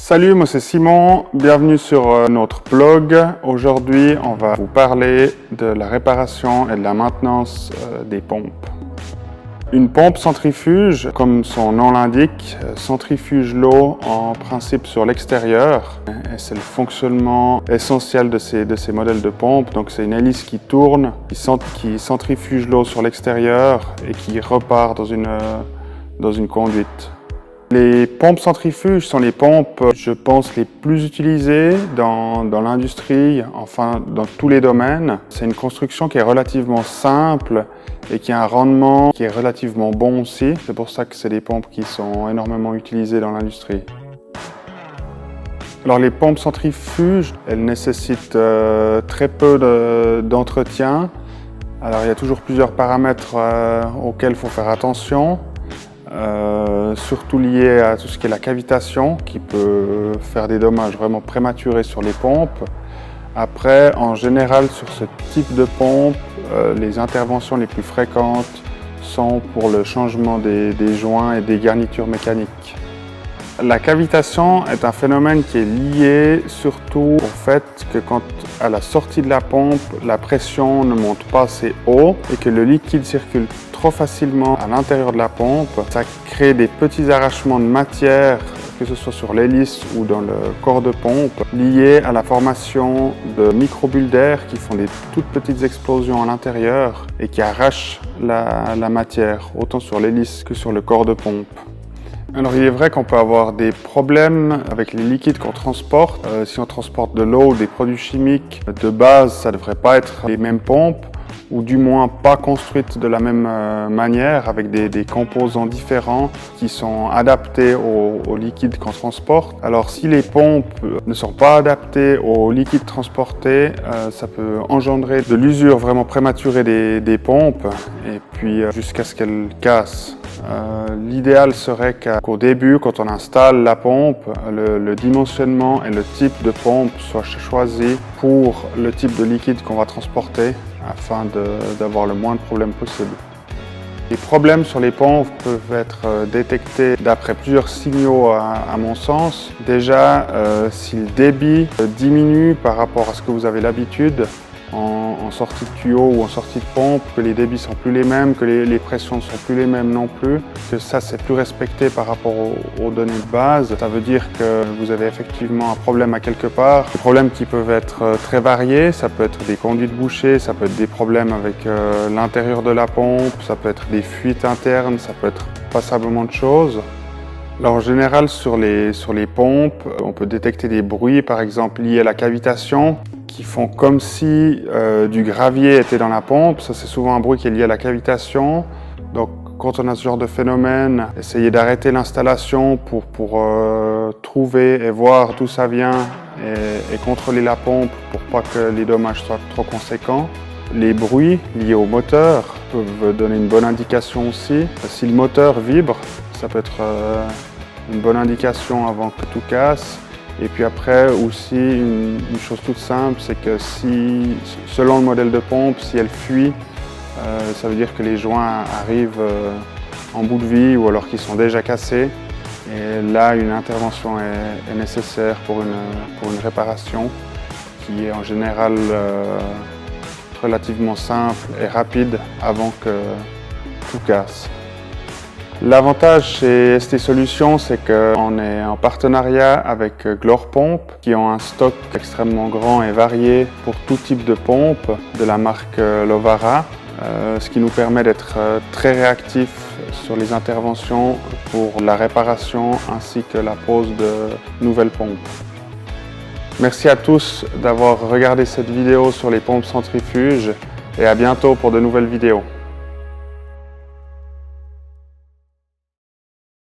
Salut, moi c'est Simon, bienvenue sur notre blog. Aujourd'hui, on va vous parler de la réparation et de la maintenance des pompes. Une pompe centrifuge, comme son nom l'indique, centrifuge l'eau en principe sur l'extérieur. C'est le fonctionnement essentiel de ces modèles de pompe. Donc c'est une hélice qui tourne, qui centrifuge l'eau sur l'extérieur et qui repart dans une conduite. Les pompes centrifuges sont les pompes, je pense, les plus utilisées dans l'industrie, enfin dans tous les domaines. C'est une construction qui est relativement simple et qui a un rendement qui est relativement bon aussi. C'est pour ça que c'est des pompes qui sont énormément utilisées dans l'industrie. Alors les pompes centrifuges, elles nécessitent très peu d'entretien. Alors il y a toujours plusieurs paramètres auxquels il faut faire attention. Surtout lié à tout ce qui est la cavitation qui peut faire des dommages vraiment prématurés sur les pompes. Après, en général, sur ce type de pompe, les interventions les plus fréquentes sont pour le changement des joints et des garnitures mécaniques. La cavitation est un phénomène qui est lié surtout au fait que quand à la sortie de la pompe, la pression ne monte pas assez haut et que le liquide circule trop facilement à l'intérieur de la pompe. Ça crée des petits arrachements de matière, que ce soit sur l'hélice ou dans le corps de pompe, liés à la formation de microbulles d'air qui font des toutes petites explosions à l'intérieur et qui arrachent la matière, autant sur l'hélice que sur le corps de pompe. Alors il est vrai qu'on peut avoir des problèmes avec les liquides qu'on transporte. Si on transporte de l'eau ou des produits chimiques, de base ça ne devrait pas être les mêmes pompes, ou du moins pas construites de la même manière, avec des composants différents qui sont adaptés au liquide qu'on transporte. Alors si les pompes ne sont pas adaptées au liquide transporté, ça peut engendrer de l'usure vraiment prématurée des pompes, et puis jusqu'à ce qu'elles cassent. L'idéal serait qu'au début, quand on installe la pompe, le dimensionnement et le type de pompe soient choisis pour le type de liquide qu'on va transporter afin d'avoir le moins de problèmes possible. Les problèmes sur les pompes peuvent être détectés d'après plusieurs signaux à mon sens. Déjà, si le débit diminue par rapport à ce que vous avez l'habitude, en sortie de tuyau ou en sortie de pompe, que les débits sont plus les mêmes, que les pressions ne sont plus les mêmes non plus, que ça c'est plus respecté par rapport aux données de base. Ça veut dire que vous avez effectivement un problème à quelque part. Des problèmes qui peuvent être très variés, ça peut être des conduites bouchées, ça peut être des problèmes avec l'intérieur de la pompe, ça peut être des fuites internes, ça peut être passablement de choses. Alors en général sur les pompes, on peut détecter des bruits par exemple liés à la cavitation qui font comme si du gravier était dans la pompe. Ça c'est souvent un bruit qui est lié à la cavitation. Donc quand on a ce genre de phénomène, essayez d'arrêter l'installation pour trouver et voir d'où ça vient et contrôler la pompe pour pas que les dommages soient trop conséquents. Les bruits liés au moteur peuvent donner une bonne indication aussi. Si le moteur vibre, ça peut être une bonne indication avant que tout casse. Et puis après aussi, une chose toute simple, c'est que si, selon le modèle de pompe, si elle fuit, ça veut dire que les joints arrivent en bout de vie ou alors qu'ils sont déjà cassés. Et là, une intervention est nécessaire pour une réparation qui est en général relativement simple et rapide avant que tout casse. L'avantage chez ST Solutions, c'est qu'on est en partenariat avec Glorpomp qui ont un stock extrêmement grand et varié pour tout type de pompe de la marque Lovara, ce qui nous permet d'être très réactifs sur les interventions pour la réparation ainsi que la pose de nouvelles pompes. Merci à tous d'avoir regardé cette vidéo sur les pompes centrifuges et à bientôt pour de nouvelles vidéos.